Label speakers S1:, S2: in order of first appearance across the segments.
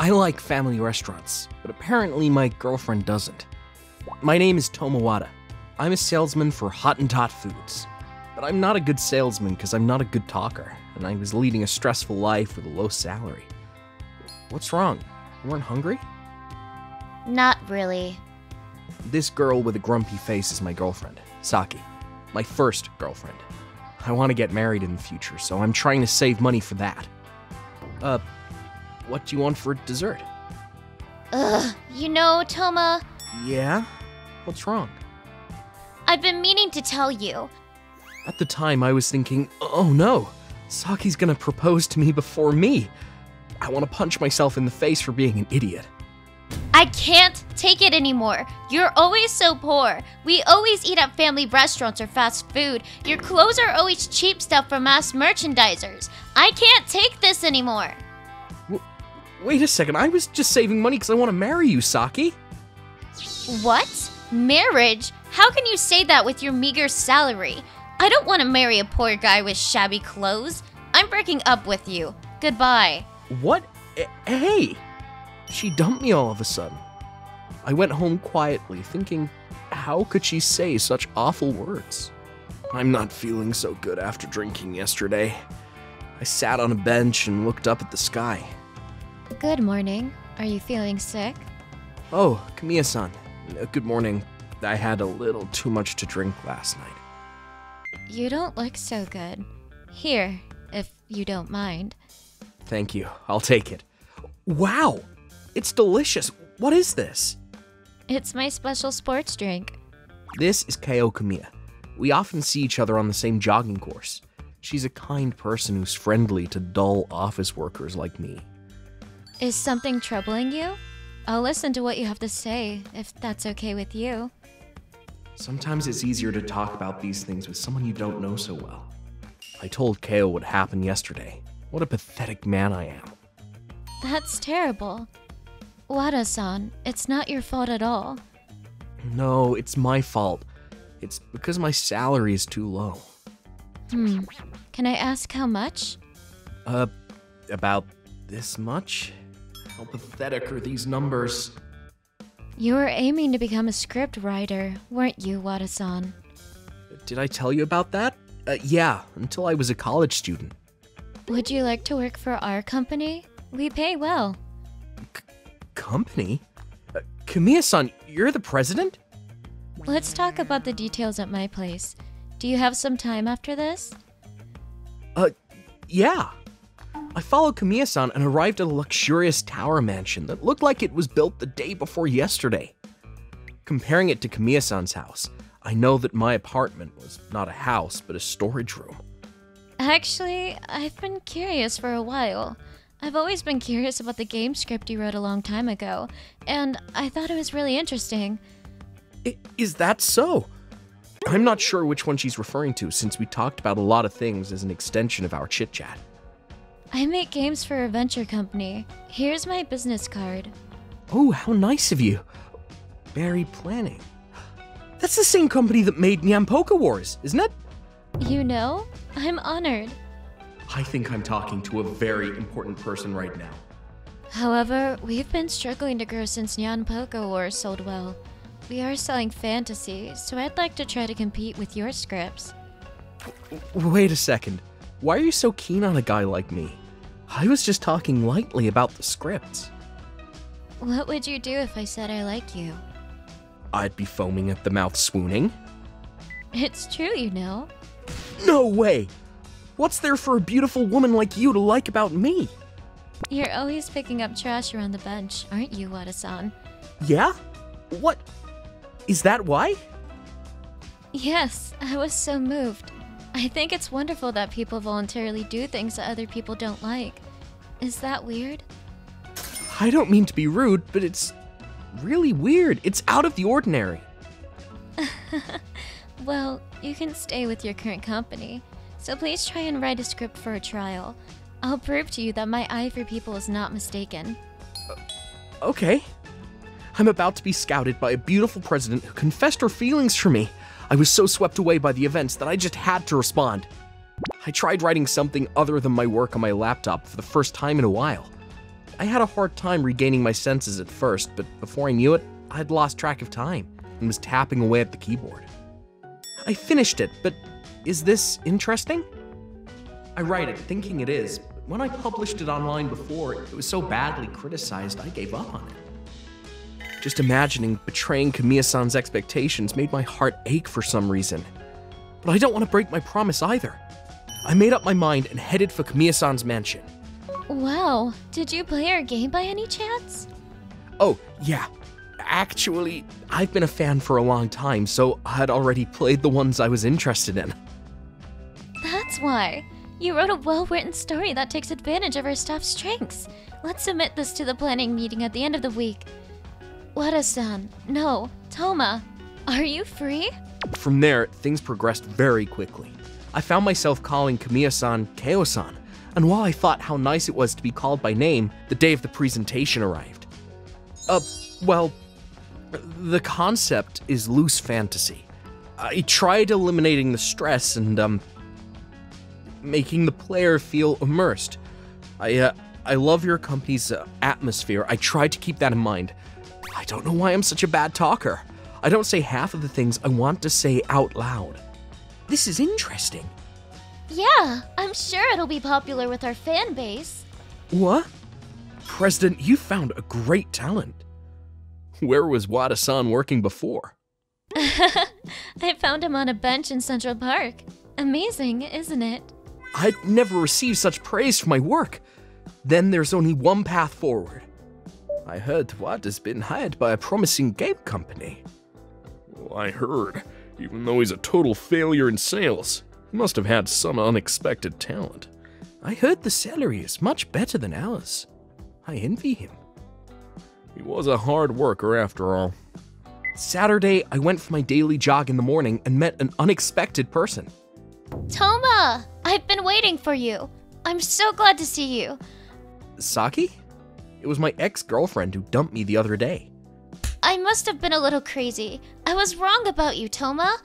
S1: I like family restaurants, but apparently my girlfriend doesn't. My name is Tomawada. I'm a salesman for Hottentot Foods. But I'm not a good salesman because I'm not a good talker, and I was leading a stressful life with a low salary. What's wrong? You weren't hungry?
S2: Not really.
S1: This girl with a grumpy face is my girlfriend, Saki. My first girlfriend. I want to get married in the future, so I'm trying to save money for that. What do you want for dessert?
S2: You know, Toma,
S1: Yeah? What's wrong?
S2: I've been meaning to tell you.
S1: At the time, I was thinking, oh no, Saki's gonna propose to me before me. I want to punch myself in the face for being an idiot.
S2: I can't take it anymore. You're always so poor. We always eat at family restaurants or fast food. Your clothes are always cheap stuff from mass merchandisers. I can't take this anymore.
S1: Wait a second, I was just saving money because I want to marry you, Saki.
S2: What? Marriage? How can you say that with your meager salary? I don't want to marry a poor guy with shabby clothes. I'm breaking up with you. Goodbye.
S1: What? Hey! She dumped me all of a sudden. I went home quietly, thinking, how could she say such awful words? I'm not feeling so good after drinking yesterday. I sat on a bench and looked up at the sky.
S2: Good morning. Are you feeling sick?
S1: Oh, Kamiya-san. Good morning. I had a little too much to drink last night.
S2: You don't look so good. Here, if you don't mind.
S1: Thank you. I'll take it. Wow! It's delicious. What is this?
S2: It's my special sports drink.
S1: This is Ko Kamiya. We often see each other on the same jogging course. She's a kind person who's friendly to dull office workers like me.
S2: Is something troubling you? I'll listen to what you have to say, if that's okay with you.
S1: Sometimes it's easier to talk about these things with someone you don't know so well. I told Ko what happened yesterday. What a pathetic man I am.
S2: That's terrible. Wada-san, it's not your fault at all.
S1: No, it's my fault. It's because my salary is too low.
S2: Can I ask how much?
S1: About this much? How pathetic are these numbers?
S2: You were aiming to become a script writer, weren't you, Wada-san?
S1: Did I tell you about that? Yeah, until I was a college student.
S2: Would you like to work for our company? We pay well.
S1: Company? Kamiya-san, you're the president?
S2: Let's talk about the details at my place. Do you have some time after this?
S1: Yeah. I followed Kamiya-san and arrived at a luxurious tower mansion that looked like it was built the day before yesterday. Comparing it to Kamiya-san's house, I know that my apartment was not a house, but a storage room.
S2: Actually, I've been curious for a while. I've always been curious about the game script you wrote a long time ago, and I thought it was really interesting.
S1: Is that so? I'm not sure which one she's referring to, since we talked about a lot of things as an extension of our chit-chat.
S2: I make games for a venture company. Here's my business card.
S1: Oh, how nice of you. Very planning. That's the same company that made Nyampoka Wars, isn't it?
S2: You know? I'm honored.
S1: I think I'm talking to a very important person right now.
S2: However, we've been struggling to grow since Nyan Poco Wars sold well. We are selling fantasy, so I'd like to try to compete with your scripts.
S1: Wait a second. Why are you so keen on a guy like me? I was just talking lightly about the scripts.
S2: What would you do if I said I like you?
S1: I'd be foaming at the mouth, swooning.
S2: It's true, you know.
S1: No way! What's there for a beautiful woman like you to like about me?
S2: You're always picking up trash around the bench, aren't you, Wada-san?
S1: Yeah? What? Is that why?
S2: Yes, I was so moved. I think it's wonderful that people voluntarily do things that other people don't like. Is that weird?
S1: I don't mean to be rude, but it's really weird. It's out of the ordinary.
S2: Well, you can stay with your current company, so please try and write a script for a trial. I'll prove to you that my eye for people is not mistaken.
S1: Okay. I'm about to be scouted by a beautiful president who confessed her feelings for me. I was so swept away by the events that I just had to respond. I tried writing something other than my work on my laptop for the first time in a while. I had a hard time regaining my senses at first, but before I knew it, I had lost track of time and was tapping away at the keyboard. I finished it, but is this interesting? I write it thinking it is, but when I published it online before, it was so badly criticized I gave up on it. Just imagining betraying Kamiya-san's expectations made my heart ache for some reason. But I don't want to break my promise either. I made up my mind and headed for Kamiya-san's mansion.
S2: Wow, did you play our game by any chance?
S1: Oh, yeah. Actually, I've been a fan for a long time, so I'd already played the ones I was interested in.
S2: That's why. You wrote a well-written story that takes advantage of our staff's strengths. Let's submit this to the planning meeting at the end of the week. Wada-san, no, Toma, are you free?
S1: From there, things progressed very quickly. I found myself calling Kamiya-san Keo-san, and while I thought how nice it was to be called by name, the day of the presentation arrived. Well, the concept is loose fantasy. I tried eliminating the stress and, making the player feel immersed. I love your company's atmosphere. I tried to keep that in mind. I don't know why I'm such a bad talker. I don't say half of the things I want to say out loud. This is interesting.
S2: Yeah, I'm sure it'll be popular with our fan base.
S1: What? President, you found a great talent. Where was Wada-san working before?
S2: I found him on a bench in Central Park. Amazing, isn't it?
S1: I'd never received such praise for my work. Then there's only one path forward. I heard Wada's been hired by a promising game company.
S3: Well, I heard. Even though he's a total failure in sales, he must have had some unexpected talent.
S1: I heard the salary is much better than ours. I envy him.
S3: He was a hard worker after all.
S1: Saturday, I went for my daily jog in the morning and met an unexpected person.
S2: Toma, I've been waiting for you. I'm so glad to see you.
S1: Saki? It was my ex-girlfriend who dumped me the other day.
S2: I must have been a little crazy. I was wrong about you, Toma.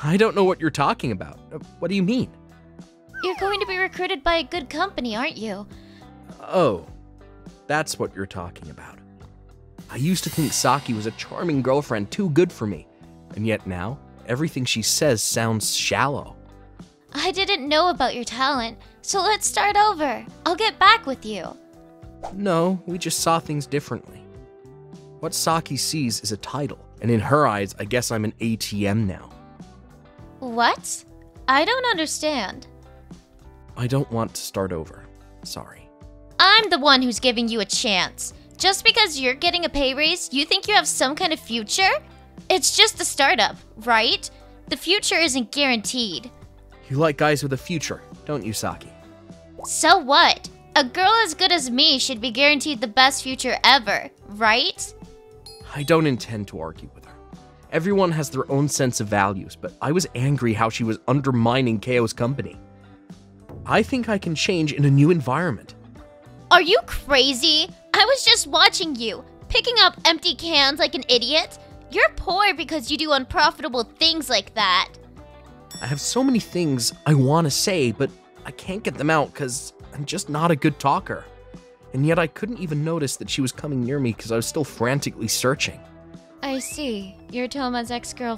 S1: I don't know what you're talking about. What do you mean?
S2: You're going to be recruited by a good company, aren't you?
S1: Oh, that's what you're talking about. I used to think Saki was a charming girlfriend too good for me, and yet now, everything she says sounds shallow.
S2: I didn't know about your talent, so let's start over. I'll get back with you.
S1: No, we just saw things differently. What Saki sees is a title, and in her eyes, I guess I'm an ATM now.
S2: What? I don't understand.
S1: I don't want to start over. Sorry.
S2: I'm the one who's giving you a chance. Just because you're getting a pay raise, you think you have some kind of future? It's just a startup, right? The future isn't guaranteed.
S1: You like guys with a future, don't you, Saki?
S2: So what? A girl as good as me should be guaranteed the best future ever, right?
S1: I don't intend to argue with her. Everyone has their own sense of values, but I was angry how she was undermining Keo's company. I think I can change in a new environment.
S2: Are you crazy? I was just watching you, picking up empty cans like an idiot. You're poor because you do unprofitable things like that.
S1: I have so many things I want to say, but I can't get them out because I'm just not a good talker. And yet I couldn't even notice that she was coming near me because I was still frantically searching.
S2: I see. You're Toma's ex-girlfriend.